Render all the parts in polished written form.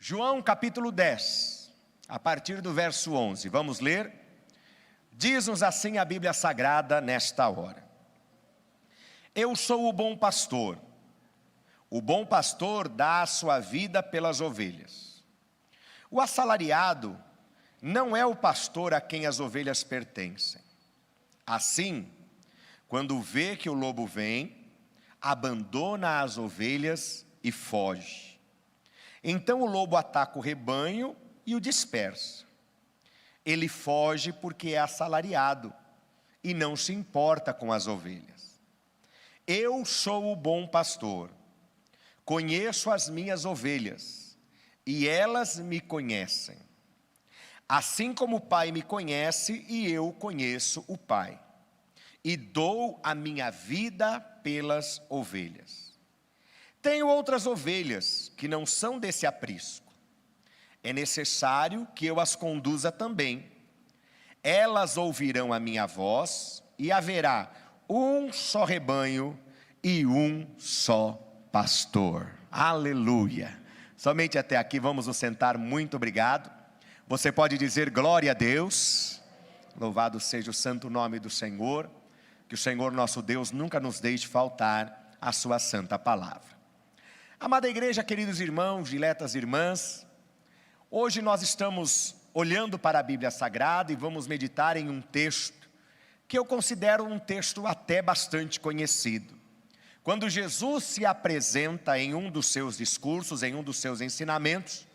João capítulo 10, a partir do verso 11, vamos ler? Diz-nos assim a Bíblia Sagrada nesta hora. Eu sou o bom pastor dá a sua vida pelas ovelhas. O assalariado não é o pastor a quem as ovelhas pertencem. Assim, quando vê que o lobo vem, abandona as ovelhas e foge. Então o lobo ataca o rebanho e o dispersa. Ele foge porque é assalariado e não se importa com as ovelhas. Eu sou o bom pastor, conheço as minhas ovelhas e elas me conhecem. Assim como o Pai me conhece e eu conheço o Pai. E dou a minha vida pelas ovelhas. Tenho outras ovelhas que não são desse aprisco. É necessário que eu as conduza também. Elas ouvirão a minha voz e haverá um só rebanho e um só pastor. Aleluia! Somente até aqui, vamos nos sentar, muito obrigado. Você pode dizer glória a Deus. Louvado seja o santo nome do Senhor. Que o Senhor nosso Deus nunca nos deixe faltar a sua santa palavra. Amada igreja, queridos irmãos, diletas irmãs, hoje nós estamos olhando para a Bíblia Sagrada e vamos meditar em um texto que eu considero um texto até bastante conhecido. Quando Jesus se apresenta em um dos seus discursos, em um dos seus ensinamentos,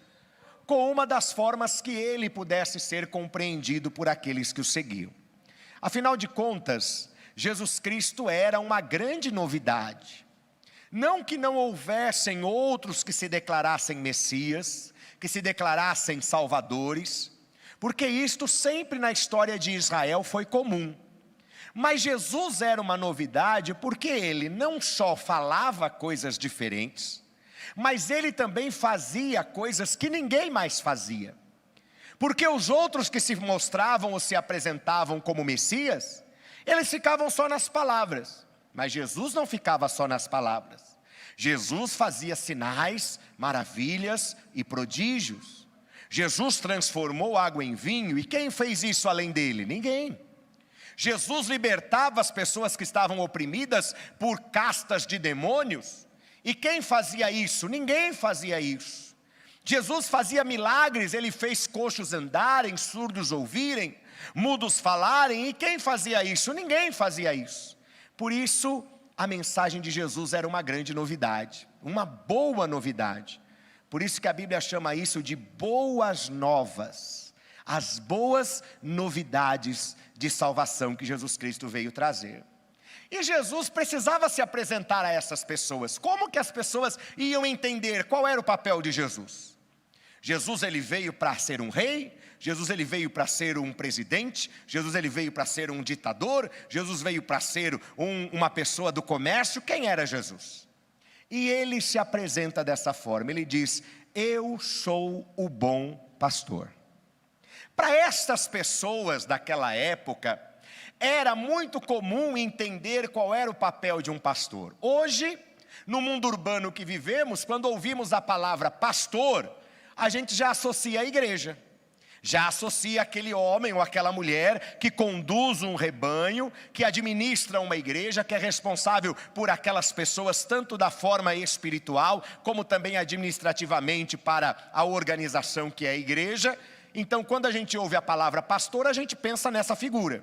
com uma das formas que ele pudesse ser compreendido por aqueles que o seguiam. Afinal de contas, Jesus Cristo era uma grande novidade. Não que não houvessem outros que se declarassem Messias, que se declarassem salvadores, porque isto sempre na história de Israel foi comum. Mas Jesus era uma novidade porque ele não só falava coisas diferentes, mas ele também fazia coisas que ninguém mais fazia. Porque os outros que se mostravam ou se apresentavam como Messias, eles ficavam só nas palavras. Mas Jesus não ficava só nas palavras. Jesus fazia sinais, maravilhas e prodígios. Jesus transformou água em vinho, e quem fez isso além dele? Ninguém. Jesus libertava as pessoas que estavam oprimidas por castas de demônios, e quem fazia isso? Ninguém fazia isso. Jesus fazia milagres, ele fez coxos andarem, surdos ouvirem, mudos falarem, e quem fazia isso? Ninguém fazia isso. Por isso, a mensagem de Jesus era uma grande novidade, uma boa novidade. Por isso que a Bíblia chama isso de boas novas, as boas novidades de salvação que Jesus Cristo veio trazer. E Jesus precisava se apresentar a essas pessoas. Como que as pessoas iam entender qual era o papel de Jesus? Jesus ele veio para ser um rei, Jesus ele veio para ser um presidente, Jesus ele veio para ser um ditador, Jesus veio para ser uma pessoa do comércio. Quem era Jesus? E ele se apresenta dessa forma, ele diz: eu sou o bom pastor. Para estas pessoas daquela época, era muito comum entender qual era o papel de um pastor. Hoje, no mundo urbano que vivemos, quando ouvimos a palavra pastor, a gente já associa a igreja, já associa aquele homem ou aquela mulher que conduz um rebanho, que administra uma igreja, que é responsável por aquelas pessoas, tanto da forma espiritual, como também administrativamente para a organização que é a igreja. Então, quando a gente ouve a palavra pastor, a gente pensa nessa figura.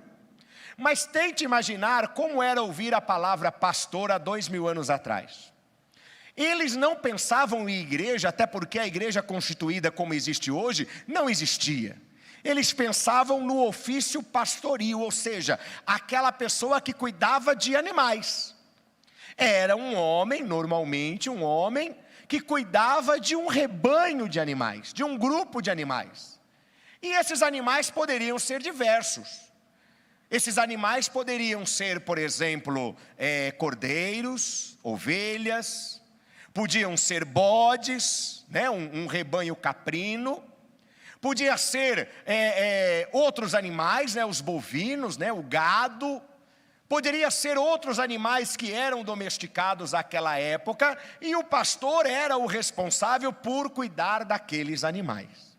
Mas tente imaginar como era ouvir a palavra pastor há 2000 anos atrás. Eles não pensavam em igreja, até porque a igreja constituída como existe hoje, não existia. Eles pensavam no ofício pastoril, ou seja, aquela pessoa que cuidava de animais. Era um homem, normalmente um homem, que cuidava de um rebanho de animais, de um grupo de animais. E esses animais poderiam ser diversos. Esses animais poderiam ser, por exemplo, cordeiros, ovelhas, podiam ser bodes, né, um rebanho caprino, podia ser outros animais, né, os bovinos, né, o gado, poderia ser outros animais que eram domesticados naquela época, e o pastor era o responsável por cuidar daqueles animais.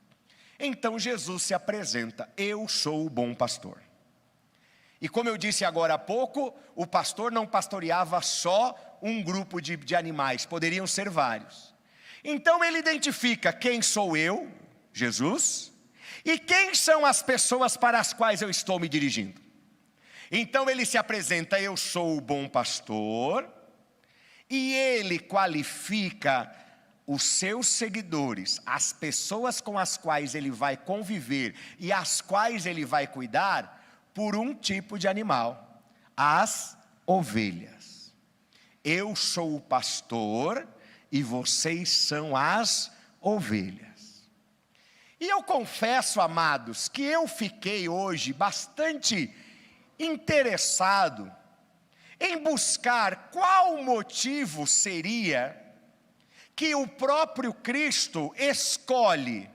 Então Jesus se apresenta: eu sou o bom pastor. E como eu disse agora há pouco, o pastor não pastoreava só um grupo de animais, poderiam ser vários. Então ele identifica quem sou eu, Jesus, e quem são as pessoas para as quais eu estou me dirigindo. Então ele se apresenta: eu sou o bom pastor, e ele qualifica os seus seguidores, as pessoas com as quais ele vai conviver e as quais ele vai cuidar, por um tipo de animal: as ovelhas. Eu sou o pastor e vocês são as ovelhas. E eu confesso, amados, que eu fiquei hoje bastante interessado em buscar qual motivo seria que o próprio Cristo escolhe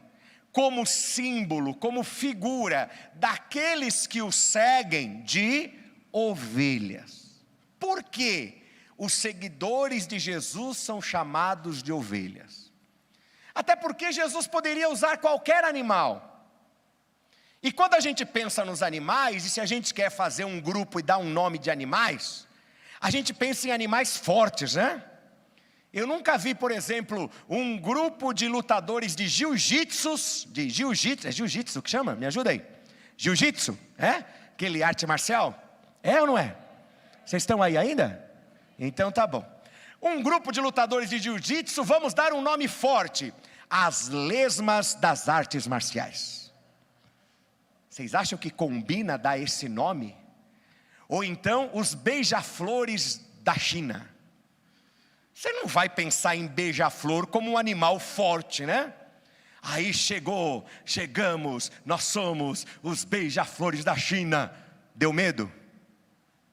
como símbolo, como figura daqueles que o seguem, de ovelhas. Por que os seguidores de Jesus são chamados de ovelhas? Até porque Jesus poderia usar qualquer animal. E quando a gente pensa nos animais, e se a gente quer fazer um grupo e dar um nome de animais, a gente pensa em animais fortes, né? Eu nunca vi, por exemplo, um grupo de lutadores de jiu-jitsu, é jiu-jitsu que chama? Me ajuda aí. Jiu-jitsu, é? Aquele arte marcial? É ou não é? Vocês estão aí ainda? Então tá bom. Um grupo de lutadores de jiu-jitsu, vamos dar um nome forte: as lesmas das artes marciais. Vocês acham que combina dar esse nome? Ou então os beija-flores da China. Você não vai pensar em beija-flor como um animal forte, né? Aí chegamos, nós somos os beija-flores da China. Deu medo?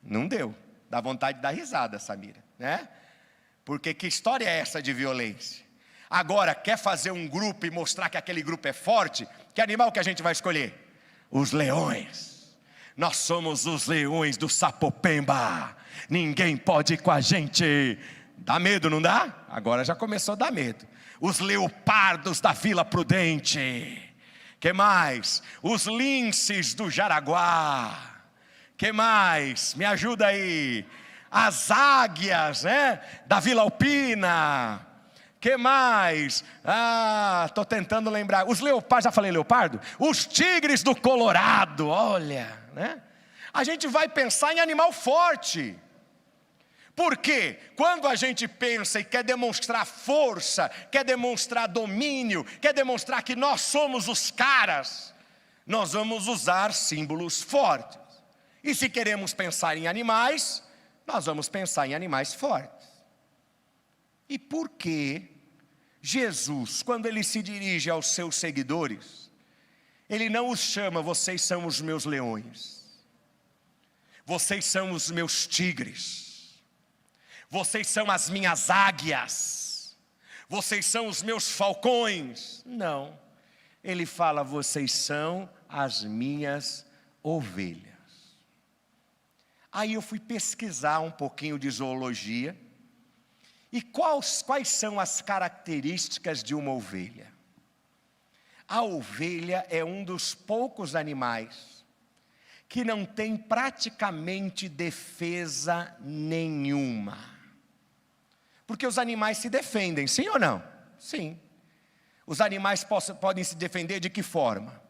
Não deu. Dá vontade de dar risada, Samira, né? Porque que história é essa de violência? Agora, quer fazer um grupo e mostrar que aquele grupo é forte? Que animal que a gente vai escolher? Os leões. Nós somos os leões do Sapopemba. Ninguém pode ir com a gente. Dá medo, não dá? Agora já começou a dar medo. Os leopardos da Vila Prudente. Que mais? Os linces do Jaraguá. Que mais? Me ajuda aí. As águias, né? Da Vila Alpina. Que mais? Estou tentando lembrar. Os leopardos, já falei leopardo? Os tigres do Colorado, olha, né? A gente vai pensar em animal forte. Porque quando a gente pensa e quer demonstrar força, quer demonstrar domínio, quer demonstrar que nós somos os caras, nós vamos usar símbolos fortes. E se queremos pensar em animais, nós vamos pensar em animais fortes. E por que Jesus, quando ele se dirige aos seus seguidores, ele não os chama: vocês são os meus leões, vocês são os meus tigres, vocês são as minhas águias, vocês são os meus falcões? Não, ele fala: vocês são as minhas ovelhas. Aí eu fui pesquisar um pouquinho de zoologia. E quais são as características de uma ovelha? A ovelha é um dos poucos animais que não tem praticamente defesa nenhuma. Porque os animais se defendem, sim ou não? Sim. Os animais podem se defender de que forma?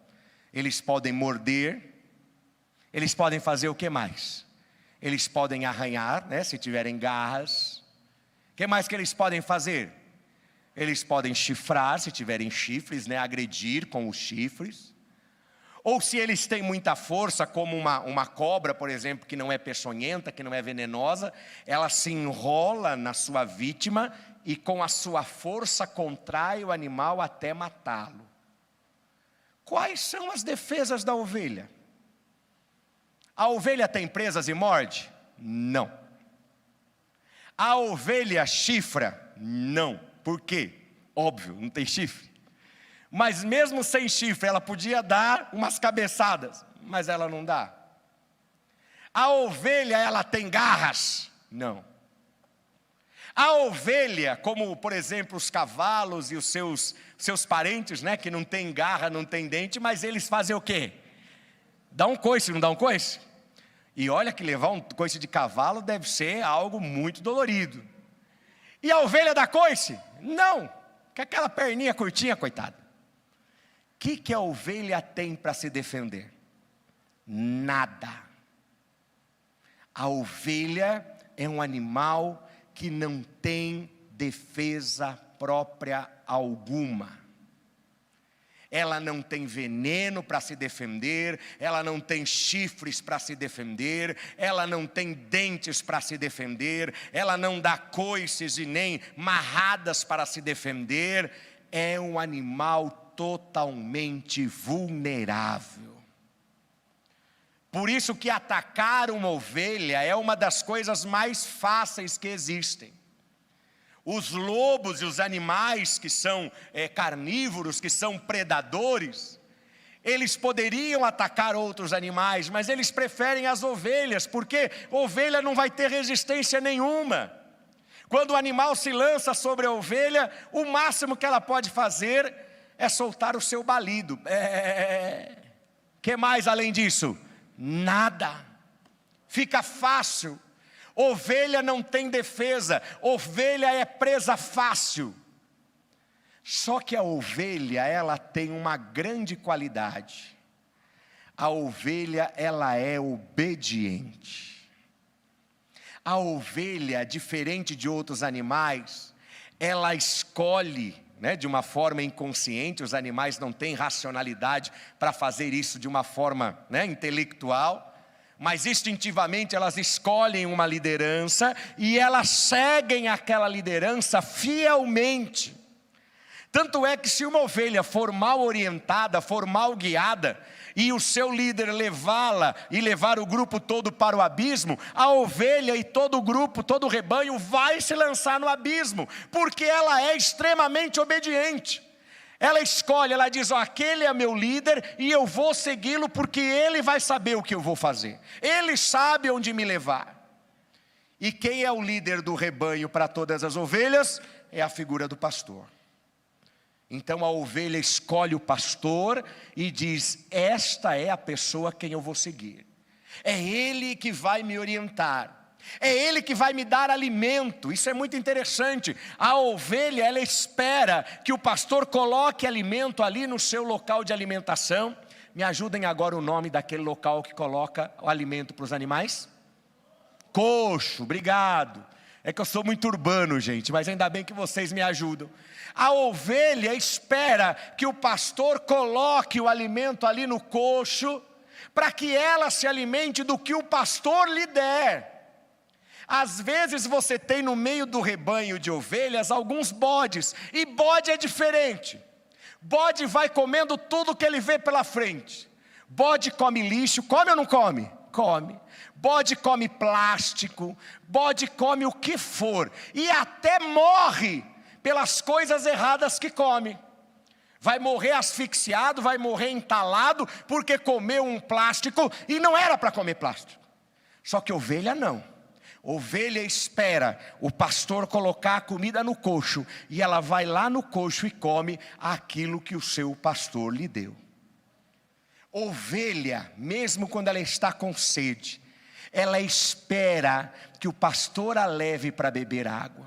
Eles podem morder, eles podem fazer o que mais? Eles podem arranhar, né, se tiverem garras. O que mais que eles podem fazer? Eles podem chifrar, se tiverem chifres, né, agredir com os chifres. Ou se eles têm muita força, como uma cobra, por exemplo, que não é peçonhenta, que não é venenosa, ela se enrola na sua vítima e com a sua força contrai o animal até matá-lo. Quais são as defesas da ovelha? A ovelha tem presas e morde? Não. A ovelha chifra? Não. Por quê? Óbvio, não tem chifre. Mas mesmo sem chifre, ela podia dar umas cabeçadas, mas ela não dá. A ovelha, ela tem garras? Não. A ovelha, como por exemplo os cavalos e os seus parentes, né, que não tem garra, não tem dente, mas eles fazem o quê? Dá um coice, não dá um coice? E olha que levar um coice de cavalo deve ser algo muito dolorido. E a ovelha dá coice? Não, que aquela perninha curtinha, coitada. O que a ovelha tem para se defender? Nada. A ovelha é um animal que não tem defesa própria alguma. Ela não tem veneno para se defender, ela não tem chifres para se defender, ela não tem dentes para se defender, ela não dá coices e nem marradas para se defender. É um animal totalmente vulnerável. Por isso que atacar uma ovelha é uma das coisas mais fáceis que existem. Os lobos e os animais que são carnívoros, que são predadores, eles poderiam atacar outros animais, mas eles preferem as ovelhas, porque ovelha não vai ter resistência nenhuma. Quando o animal se lança sobre a ovelha, o máximo que ela pode fazer é soltar o seu balido. Que mais além disso? Nada. Fica fácil. Ovelha não tem defesa, ovelha é presa fácil. Só que a ovelha, ela tem uma grande qualidade. A ovelha, ela é obediente. A ovelha, diferente de outros animais, ela escolhe, de uma forma inconsciente. Os animais não têm racionalidade para fazer isso de uma forma intelectual, mas instintivamente elas escolhem uma liderança e elas seguem aquela liderança fielmente. Tanto é que se uma ovelha for mal orientada, for mal guiada, e o seu líder levá-la e levar o grupo todo para o abismo, a ovelha e todo o grupo, todo o rebanho vai se lançar no abismo, porque ela é extremamente obediente. Ela escolhe, ela diz, aquele é meu líder e eu vou segui-lo porque ele vai saber o que eu vou fazer. Ele sabe onde me levar. E quem é o líder do rebanho para todas as ovelhas? É a figura do pastor. Então a ovelha escolhe o pastor e diz, esta é a pessoa a quem eu vou seguir. É ele que vai me orientar. É ele que vai me dar alimento. Isso é muito interessante. A ovelha, ela espera que o pastor coloque alimento ali no seu local de alimentação. Me ajudem agora o nome daquele local que coloca o alimento para os animais? Coxo, obrigado. É que eu sou muito urbano, gente, mas ainda bem que vocês me ajudam. A ovelha espera que o pastor coloque o alimento ali no coxo, para que ela se alimente do que o pastor lhe der. Às vezes você tem no meio do rebanho de ovelhas alguns bodes, e bode é diferente. Bode vai comendo tudo que ele vê pela frente. Bode come lixo, come ou não come? Come. Bode come plástico, bode come o que for, e até morre pelas coisas erradas que come. Vai morrer asfixiado, vai morrer entalado, porque comeu um plástico, e não era para comer plástico. Só que ovelha não. Ovelha espera o pastor colocar a comida no coxo, e ela vai lá no coxo e come aquilo que o seu pastor lhe deu. Ovelha, mesmo quando ela está com sede, ela espera que o pastor a leve para beber água.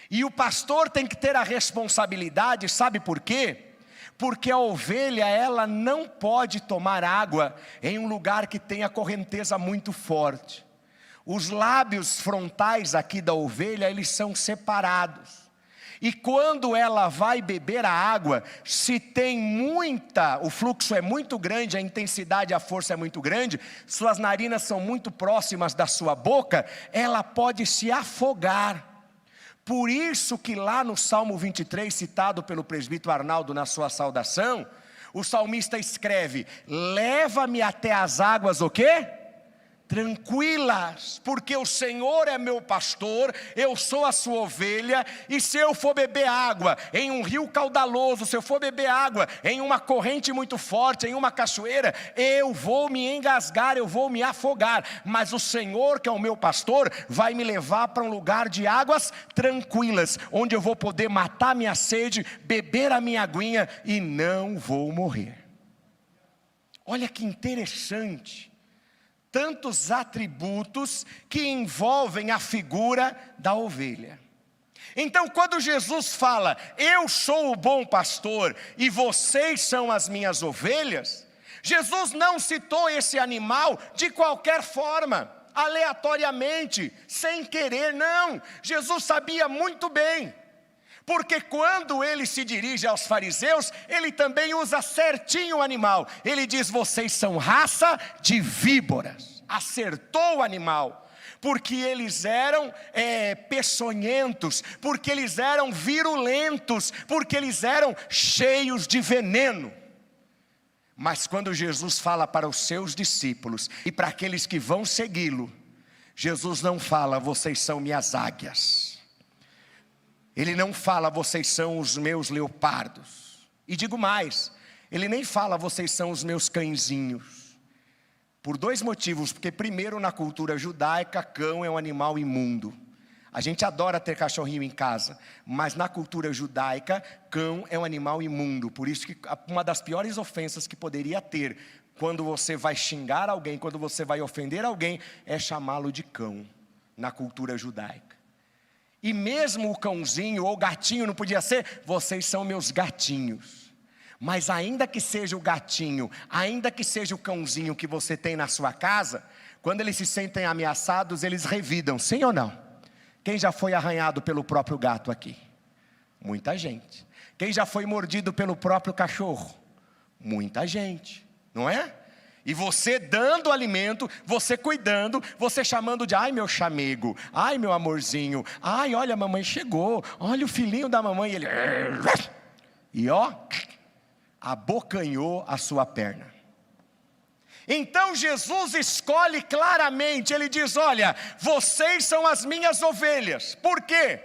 E o pastor tem que ter a responsabilidade, sabe por quê? Porque a ovelha, ela não pode tomar água em um lugar que tenha correnteza muito forte. Os lábios frontais aqui da ovelha, eles são separados. E quando ela vai beber a água, se tem o fluxo é muito grande, a intensidade, a força é muito grande, suas narinas são muito próximas da sua boca, ela pode se afogar. Por isso que lá no Salmo 23, citado pelo presbítero Arnaldo na sua saudação, o salmista escreve, leva-me até as águas o quê? tranquilas, porque o Senhor é meu pastor, eu sou a sua ovelha, e se eu for beber água em um rio caudaloso, se eu for beber água em uma corrente muito forte, em uma cachoeira, eu vou me engasgar, eu vou me afogar, mas o Senhor, que é o meu pastor, vai me levar para um lugar de águas tranquilas, onde eu vou poder matar minha sede, beber a minha aguinha e não vou morrer. Olha que interessante, tantos atributos que envolvem a figura da ovelha. Então, quando Jesus fala, eu sou o bom pastor e vocês são as minhas ovelhas, Jesus não citou esse animal de qualquer forma, aleatoriamente, sem querer, não. Jesus sabia muito bem, porque quando ele se dirige aos fariseus, ele também usa certinho o animal. Ele diz, vocês são raça de víboras. Acertou o animal, porque eles eram peçonhentos, porque eles eram virulentos, porque eles eram cheios de veneno. Mas quando Jesus fala para os seus discípulos e para aqueles que vão segui-lo, Jesus não fala, vocês são minhas águias. Ele não fala, vocês são os meus leopardos. E digo mais, ele nem fala, vocês são os meus cãezinhos. Por dois motivos, porque primeiro na cultura judaica, cão é um animal imundo. A gente adora ter cachorrinho em casa, mas na cultura judaica, cão é um animal imundo. Por isso que uma das piores ofensas que poderia ter, quando você vai xingar alguém, quando você vai ofender alguém, é chamá-lo de cão, na cultura judaica. E mesmo o cãozinho ou gatinho não podia ser, vocês são meus gatinhos. Mas ainda que seja o gatinho, ainda que seja o cãozinho que você tem na sua casa, quando eles se sentem ameaçados, eles revidam, sim ou não? Quem já foi arranhado pelo próprio gato aqui? Muita gente. Quem já foi mordido pelo próprio cachorro? Muita gente, não é? E você dando alimento, você cuidando, você chamando de, ai meu chamego, ai meu amorzinho, ai olha a mamãe chegou, olha o filhinho da mamãe, e ele, e ó, abocanhou a sua perna. Então Jesus escolhe claramente, ele diz, olha, vocês são as minhas ovelhas. Por quê?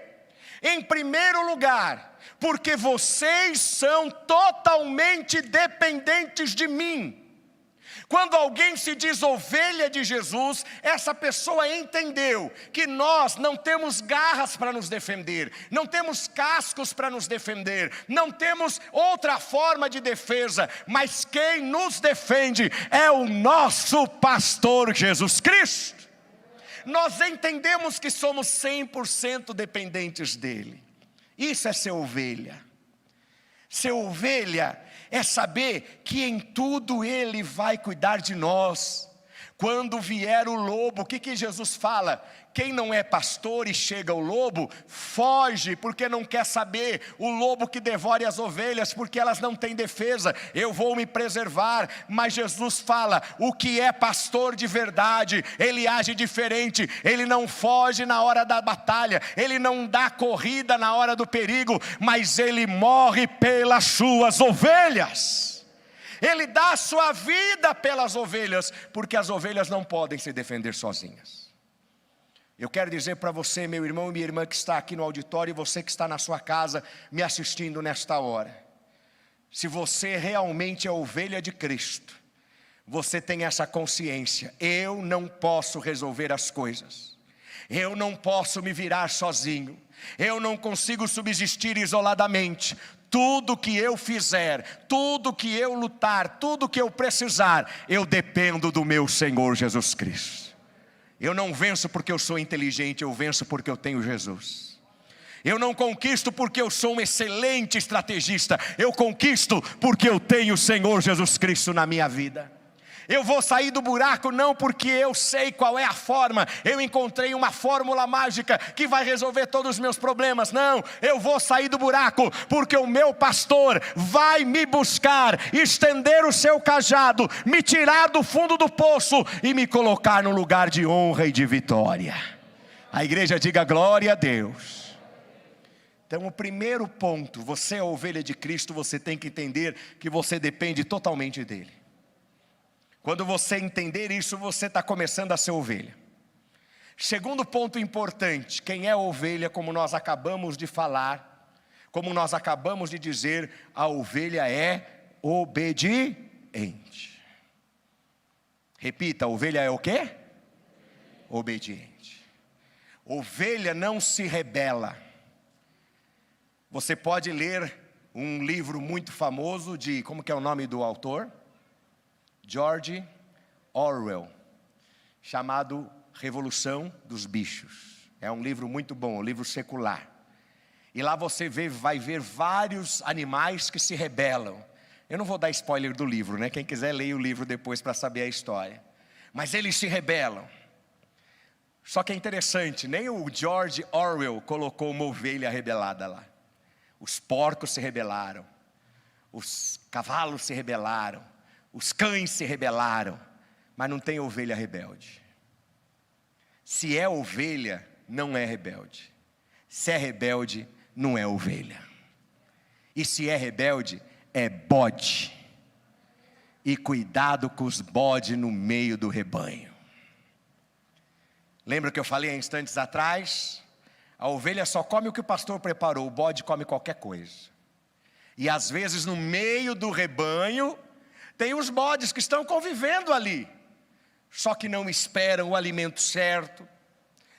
Em primeiro lugar, porque vocês são totalmente dependentes de mim. Quando alguém se diz ovelha de Jesus, essa pessoa entendeu que nós não temos garras para nos defender, não temos cascos para nos defender, não temos outra forma de defesa, mas quem nos defende é o nosso pastor Jesus Cristo. Nós entendemos que somos 100% dependentes dele. Isso é ser ovelha. Ser ovelha é saber que em tudo ele vai cuidar de nós. Quando vier o lobo, o que Jesus fala? Quem não é pastor e chega o lobo, foge, porque não quer saber. O lobo que devore as ovelhas, porque elas não têm defesa. Eu vou me preservar. Mas Jesus fala, o que é pastor de verdade, ele age diferente. Ele não foge na hora da batalha, ele não dá corrida na hora do perigo, mas ele morre pelas suas ovelhas. Ele dá a sua vida pelas ovelhas, porque as ovelhas não podem se defender sozinhas. Eu quero dizer para você, meu irmão e minha irmã que está aqui no auditório, e você que está na sua casa me assistindo nesta hora, se você realmente é ovelha de Cristo, você tem essa consciência, eu não posso resolver as coisas, eu não posso me virar sozinho, eu não consigo subsistir isoladamente. Tudo que eu fizer, tudo que eu lutar, tudo que eu precisar, eu dependo do meu Senhor Jesus Cristo. Eu não venço porque eu sou inteligente, eu venço porque eu tenho Jesus. Eu não conquisto porque eu sou um excelente estrategista, eu conquisto porque eu tenho o Senhor Jesus Cristo na minha vida. Eu vou sair do buraco não porque eu sei qual é a forma, eu encontrei uma fórmula mágica que vai resolver todos os meus problemas. Não, eu vou sair do buraco porque o meu pastor vai me buscar, estender o seu cajado, me tirar do fundo do poço e me colocar no lugar de honra e de vitória. A igreja diga glória a Deus. Então o primeiro ponto, você é a ovelha de Cristo, você tem que entender que você depende totalmente dele. Quando você entender isso, você está começando a ser ovelha. Segundo ponto importante, quem é ovelha, como nós acabamos de falar, como nós acabamos de dizer, a ovelha é obediente. Repita, a ovelha é o quê? Obediente. Ovelha não se rebela. Você pode ler um livro muito famoso de, como que é o nome do autor? George Orwell, chamado Revolução dos Bichos. É um livro muito bom, um livro secular. E lá você vai ver vários animais que se rebelam. Eu não vou dar spoiler do livro, né? Quem quiser leia o livro depois para saber a história. Mas eles se rebelam. Só que é interessante, nem o George Orwell colocou uma ovelha rebelada lá. Os porcos se rebelaram, os cavalos se rebelaram, os cães se rebelaram, mas não tem ovelha rebelde. Se é ovelha, não é rebelde. Se é rebelde, não é ovelha. E se é rebelde, é bode. E cuidado com os bodes no meio do rebanho. Lembra que eu falei há instantes atrás? A ovelha só come o que o pastor preparou, o bode come qualquer coisa. E às vezes no meio do rebanho, tem os bodes que estão convivendo ali. Só que não esperam o alimento certo,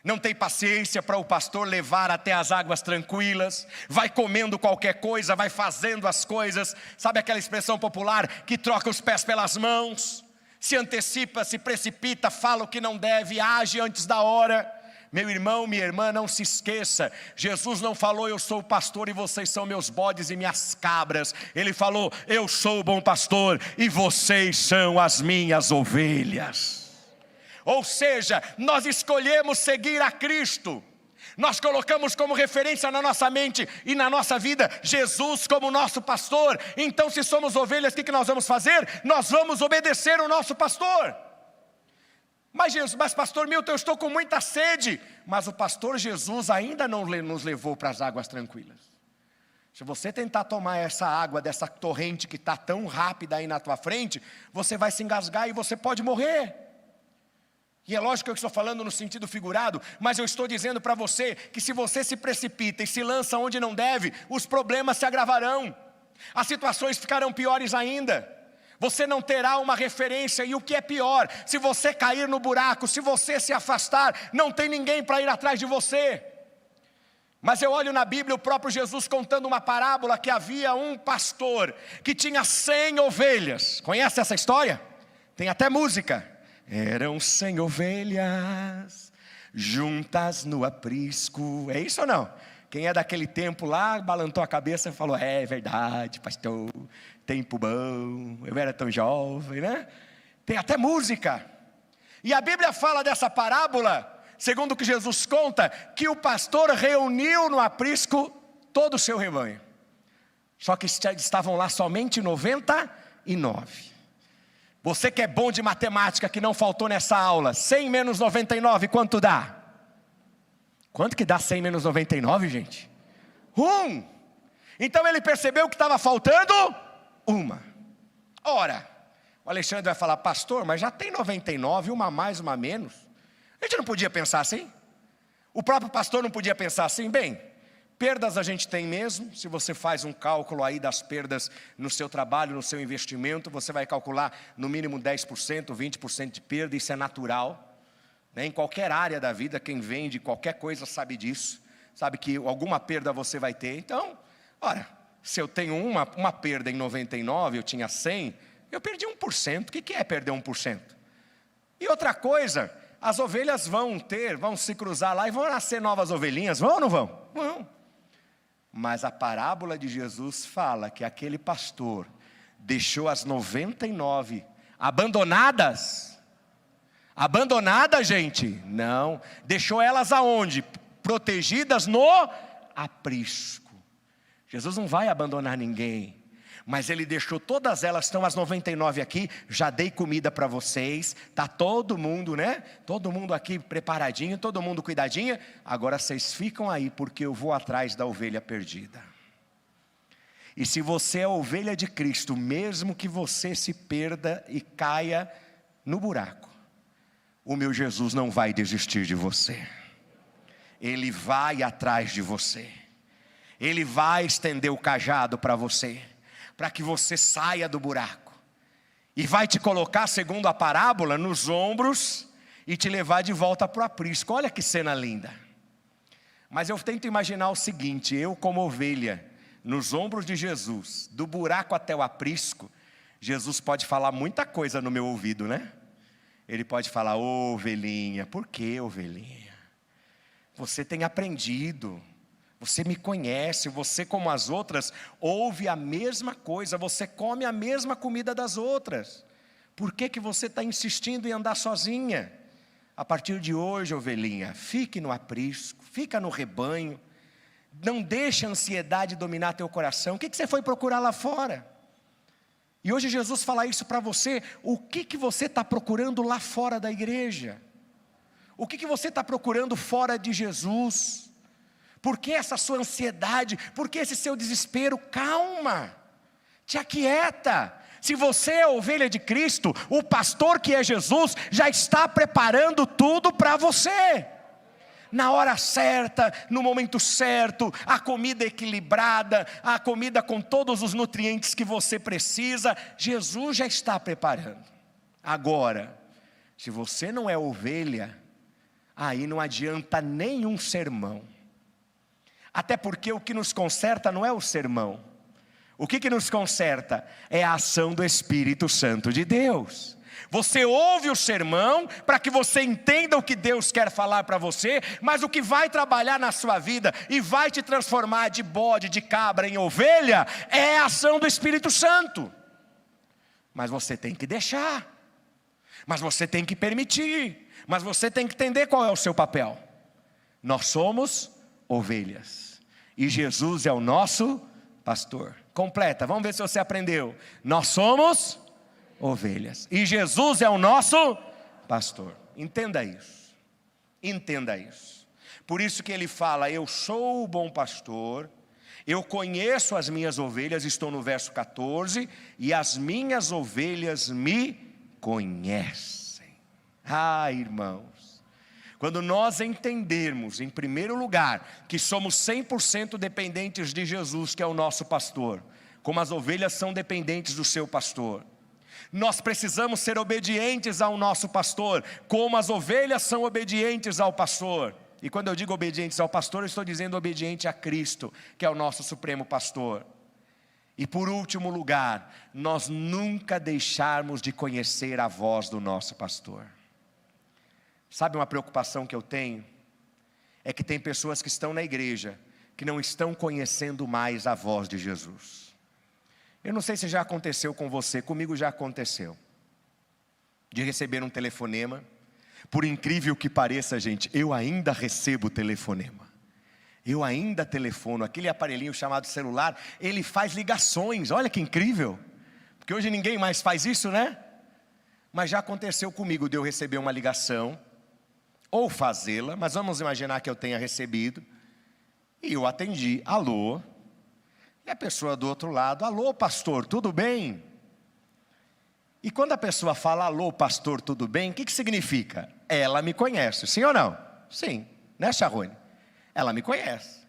não tem paciência para o pastor levar até as águas tranquilas, vai comendo qualquer coisa, vai fazendo as coisas, sabe aquela expressão popular, que troca os pés pelas mãos, se antecipa, se precipita, fala o que não deve, age antes da hora. Meu irmão, minha irmã, não se esqueça, Jesus não falou eu sou o pastor e vocês são meus bodes e minhas cabras. Ele falou eu sou o bom pastor e vocês são as minhas ovelhas. Ou seja, nós escolhemos seguir a Cristo. Nós colocamos como referência na nossa mente e na nossa vida Jesus como nosso pastor. Então se somos ovelhas, o que nós vamos fazer? Nós vamos obedecer o nosso pastor. Mas pastor Milton, eu estou com muita sede. Mas o pastor Jesus ainda não nos levou para as águas tranquilas. Se você tentar tomar essa água dessa torrente que está tão rápida aí na tua frente, você vai se engasgar e você pode morrer. E é lógico que eu estou falando no sentido figurado, mas eu estou dizendo para você que se você se precipita e se lança onde não deve, os problemas se agravarão. As situações ficarão piores ainda. Você não terá uma referência e o que é pior, se você cair no buraco, se você se afastar, não tem ninguém para ir atrás de você. Mas eu olho na Bíblia o próprio Jesus contando uma parábola que havia um pastor que tinha 100 ovelhas. Conhece essa história? Tem até música. Eram 100 ovelhas juntas no aprisco. É isso ou não? Quem é daquele tempo lá, balançou a cabeça e falou, é verdade, pastor, tempo bom, eu era tão jovem, né? Tem até música. E a Bíblia fala dessa parábola, segundo o que Jesus conta, que o pastor reuniu no aprisco todo o seu rebanho. Só que estavam lá somente 99. Você que é bom de matemática, que não faltou nessa aula, 100 menos 99, quanto dá? Quanto que dá 100 menos 99, gente? 1. Então ele percebeu que estava faltando uma. Ora, o Alexandre vai falar, pastor, mas já tem 99, uma a mais, uma a menos. A gente não podia pensar assim? O próprio pastor não podia pensar assim? Bem, perdas a gente tem mesmo. Se você faz um cálculo aí das perdas no seu trabalho, no seu investimento, você vai calcular no mínimo 10%, 20% de perda, isso é natural. Em qualquer área da vida, quem vende qualquer coisa sabe disso, sabe que alguma perda você vai ter. Então, ora, se eu tenho uma perda em 99, eu tinha 100, eu perdi 1%, o que é perder 1%? E outra coisa, as ovelhas vão se cruzar lá e vão nascer novas ovelhinhas, vão ou não vão? Vão. Mas a parábola de Jesus fala que aquele pastor deixou as 99 abandonadas. Abandonada, gente? Não. Deixou elas aonde? Protegidas no aprisco. Jesus não vai abandonar ninguém. Mas ele deixou todas elas, estão as 99 aqui. Já dei comida para vocês. Está todo mundo, né? Todo mundo aqui preparadinho, todo mundo cuidadinho. Agora vocês ficam aí, porque eu vou atrás da ovelha perdida. E se você é a ovelha de Cristo, mesmo que você se perda e caia, no buraco, o meu Jesus não vai desistir de você. Ele vai atrás de você. Ele vai estender o cajado para você, para que você saia do buraco. E vai te colocar, segundo a parábola, nos ombros e te levar de volta para o aprisco. Olha que cena linda. Mas eu tento imaginar o seguinte: eu como ovelha, nos ombros de Jesus, do buraco até o aprisco, Jesus pode falar muita coisa no meu ouvido, né? Ele pode falar: ô ovelhinha, por que ovelhinha? Você tem aprendido, você me conhece, você como as outras, ouve a mesma coisa, você come a mesma comida das outras. Por que você está insistindo em andar sozinha? A partir de hoje, ovelhinha, fique no aprisco, fica no rebanho. Não deixe a ansiedade dominar teu coração. O que você foi procurar lá fora? E hoje Jesus fala isso para você. O que você está procurando lá fora da igreja? O que você está procurando fora de Jesus? Por que essa sua ansiedade? Por que esse seu desespero? Calma, te aquieta. Se você é ovelha de Cristo, o pastor que é Jesus já está preparando tudo para você. Na hora certa, no momento certo, a comida equilibrada, a comida com todos os nutrientes que você precisa, Jesus já está preparando. Agora, se você não é ovelha, aí não adianta nenhum sermão. Até porque o que nos conserta não é o sermão. O que nos conserta? É a ação do Espírito Santo de Deus. Você ouve o sermão para que você entenda o que Deus quer falar para você, mas o que vai trabalhar na sua vida e vai te transformar de bode, de cabra em ovelha, é a ação do Espírito Santo. Mas você tem que deixar, mas você tem que permitir, mas você tem que entender qual é o seu papel. Nós somos ovelhas e Jesus é o nosso pastor. Completa, vamos ver se você aprendeu. Nós somos ovelhas e Jesus é o nosso pastor. Entenda isso, entenda isso. Por isso que ele fala: eu sou o bom pastor, eu conheço as minhas ovelhas, estou no verso 14, e as minhas ovelhas me conhecem. Ah, irmãos, quando nós entendermos, em primeiro lugar, que somos 100% dependentes de Jesus, que é o nosso pastor, como as ovelhas são dependentes do seu pastor, nós precisamos ser obedientes ao nosso pastor, como as ovelhas são obedientes ao pastor. E quando eu digo obedientes ao pastor, eu estou dizendo obediente a Cristo, que é o nosso supremo pastor. E por último lugar, nós nunca deixarmos de conhecer a voz do nosso pastor. Sabe uma preocupação que eu tenho? É que tem pessoas que estão na igreja, que não estão conhecendo mais a voz de Jesus. Eu não sei se já aconteceu com você, comigo já aconteceu. De receber um telefonema. Por incrível que pareça, gente, eu ainda recebo telefonema. Eu ainda telefono, aquele aparelhinho chamado celular, ele faz ligações, olha que incrível. Porque hoje ninguém mais faz isso, né? Mas já aconteceu comigo de eu receber uma ligação, ou fazê-la, mas vamos imaginar que eu tenha recebido, e eu atendi, alô, e a pessoa do outro lado: alô pastor, tudo bem? E quando a pessoa fala alô pastor, tudo bem, o que significa? Ela me conhece, sim ou não? Sim, né Charrone? Ela me conhece.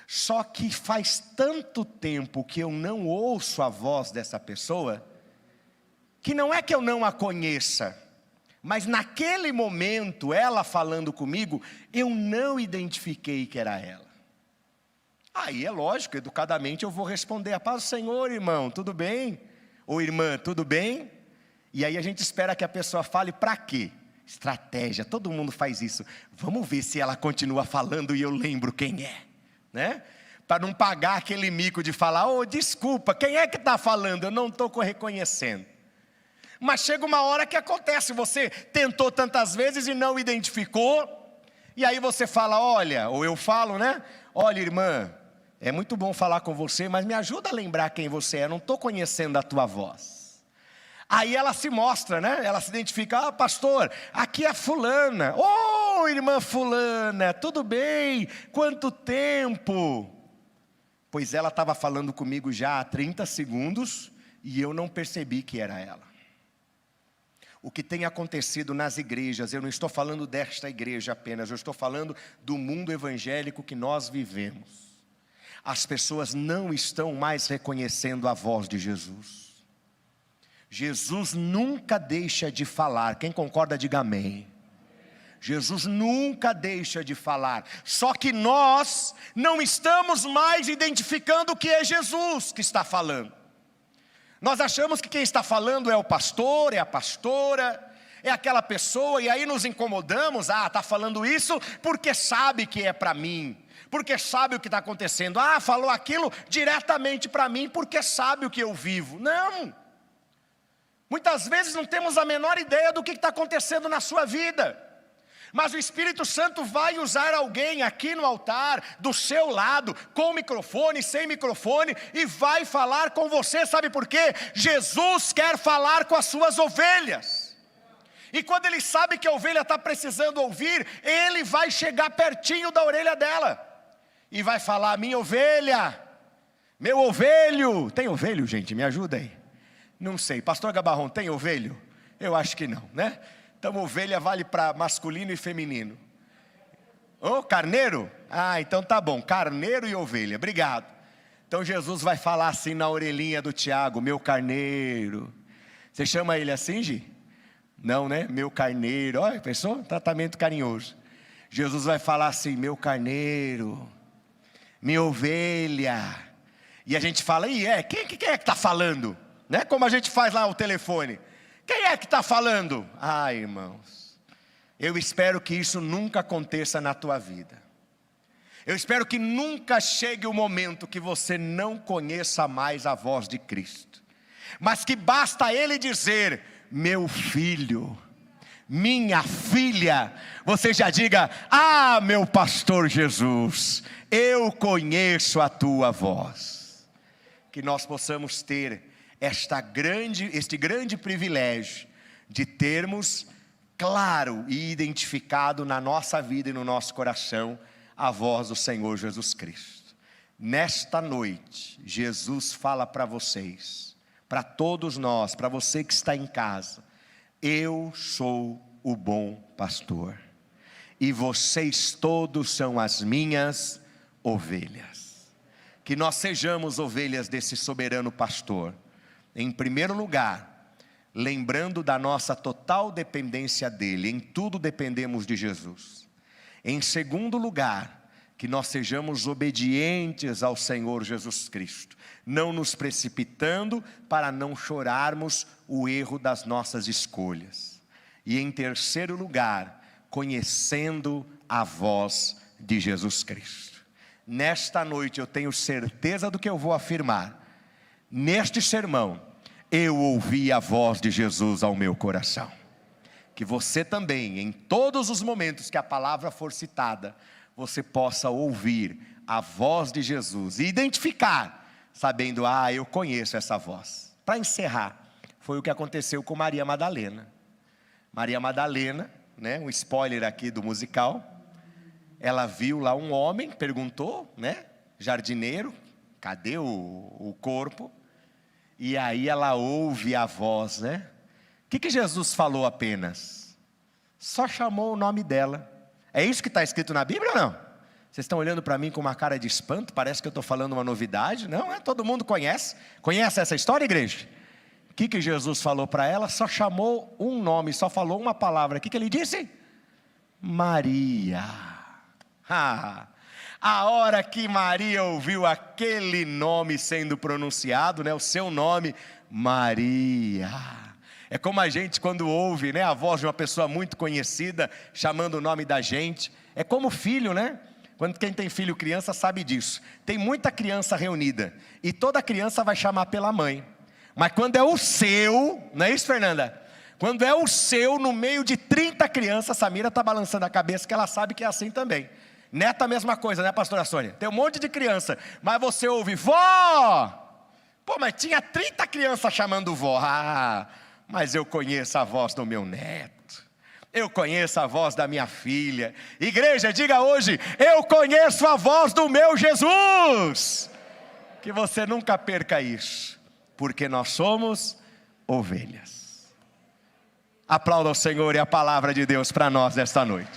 Só que faz tanto tempo que eu não ouço a voz dessa pessoa, que não é que eu não a conheça, mas naquele momento, ela falando comigo, eu não identifiquei que era ela. Aí é lógico, educadamente eu vou responder: a paz do Senhor, irmão, tudo bem? Ou irmã, tudo bem? E aí a gente espera que a pessoa fale para quê? Estratégia, todo mundo faz isso. Vamos ver se ela continua falando e eu lembro quem é, né? Para não pagar aquele mico de falar: ô, desculpa, quem é que está falando? Eu não estou reconhecendo. Mas chega uma hora que acontece, você tentou tantas vezes e não identificou, e aí você fala: olha, ou eu falo, né? Olha, irmã, é muito bom falar com você, mas me ajuda a lembrar quem você é, não estou conhecendo a tua voz. Aí ela se mostra, né? Ela se identifica: ah, pastor, aqui é fulana. Oh, irmã fulana, tudo bem? Quanto tempo? Pois ela estava falando comigo já há 30 segundos, e eu não percebi que era ela. O que tem acontecido nas igrejas, eu não estou falando desta igreja apenas, eu estou falando do mundo evangélico que nós vivemos. As pessoas não estão mais reconhecendo a voz de Jesus. Jesus nunca deixa de falar. Quem concorda, diga amém. Jesus nunca deixa de falar. Só que nós não estamos mais identificando o que é Jesus que está falando. Nós achamos que quem está falando é o pastor, é a pastora, é aquela pessoa, e aí nos incomodamos. Está falando isso porque sabe que é para mim, porque sabe o que está acontecendo. Falou aquilo diretamente para mim porque sabe o que eu vivo. Não. Muitas vezes não temos a menor ideia do que está acontecendo na sua vida. Mas o Espírito Santo vai usar alguém aqui no altar, do seu lado, com microfone, sem microfone, e vai falar com você. Sabe por quê? Jesus quer falar com as suas ovelhas. E quando ele sabe que a ovelha está precisando ouvir, ele vai chegar pertinho da orelha dela e vai falar: minha ovelha, meu ovelho. Tem ovelho, gente? Me ajuda aí. Não sei, pastor Gabarrão, tem ovelho? Eu acho que não, né? Então ovelha vale para masculino e feminino. Carneiro? Então tá bom, carneiro e ovelha, obrigado. Então Jesus vai falar assim na orelhinha do Tiago: meu carneiro. Você chama ele assim, Gi? Não, né? Meu carneiro. Olha, pensou? Tratamento carinhoso. Jesus vai falar assim: meu carneiro, minha ovelha. E a gente fala: quem é que está falando? Né? Como a gente faz lá o telefone. Quem é que está falando? Irmãos, eu espero que isso nunca aconteça na tua vida. Eu espero que nunca chegue o momento que você não conheça mais a voz de Cristo, mas que basta Ele dizer: meu filho, minha filha, você já diga: meu pastor Jesus, eu conheço a tua voz. Que nós possamos ter este grande privilégio de termos claro e identificado na nossa vida e no nosso coração a voz do Senhor Jesus Cristo. Nesta noite, Jesus fala para vocês, para todos nós, para você que está em casa: eu sou o bom pastor, e vocês todos são as minhas ovelhas. Que nós sejamos ovelhas desse soberano pastor. Em primeiro lugar, lembrando da nossa total dependência dele, em tudo dependemos de Jesus. Em segundo lugar, que nós sejamos obedientes ao Senhor Jesus Cristo, não nos precipitando para não chorarmos o erro das nossas escolhas. E em terceiro lugar, conhecendo a voz de Jesus Cristo. Nesta noite eu tenho certeza do que eu vou afirmar. Neste sermão, eu ouvi a voz de Jesus ao meu coração. Que você também, em todos os momentos que a palavra for citada, você possa ouvir a voz de Jesus e identificar, sabendo: eu conheço essa voz. Para encerrar, foi o que aconteceu com Maria Madalena. Maria Madalena, né, um spoiler aqui do musical, ela viu lá um homem, perguntou, né, jardineiro, cadê o corpo? E aí ela ouve a voz, né? O que Jesus falou apenas? Só chamou o nome dela. É isso que está escrito na Bíblia ou não? Vocês estão olhando para mim com uma cara de espanto? Parece que eu estou falando uma novidade. Não, todo mundo conhece. Conhece essa história, igreja? O que Jesus falou para ela? Só chamou um nome, só falou uma palavra. O que ele disse? Maria. A hora que Maria ouviu aquele nome sendo pronunciado, né, o seu nome, Maria. É como a gente quando ouve, né, a voz de uma pessoa muito conhecida, chamando o nome da gente. É como filho, né? Quem tem filho criança sabe disso. Tem muita criança reunida, e toda criança vai chamar pela mãe. Mas quando é o seu, não é isso, Fernanda? Quando é o seu, no meio de 30 crianças, a Samira está balançando a cabeça, que ela sabe que é assim também. Neta a mesma coisa, né, pastora Sônia? Tem um monte de criança, mas você ouve: vó! Mas tinha 30 crianças chamando vó. Mas eu conheço a voz do meu neto, eu conheço a voz da minha filha. Igreja, diga hoje: eu conheço a voz do meu Jesus. Que você nunca perca isso, porque nós somos ovelhas. Aplauda ao Senhor e a palavra de Deus para nós esta noite.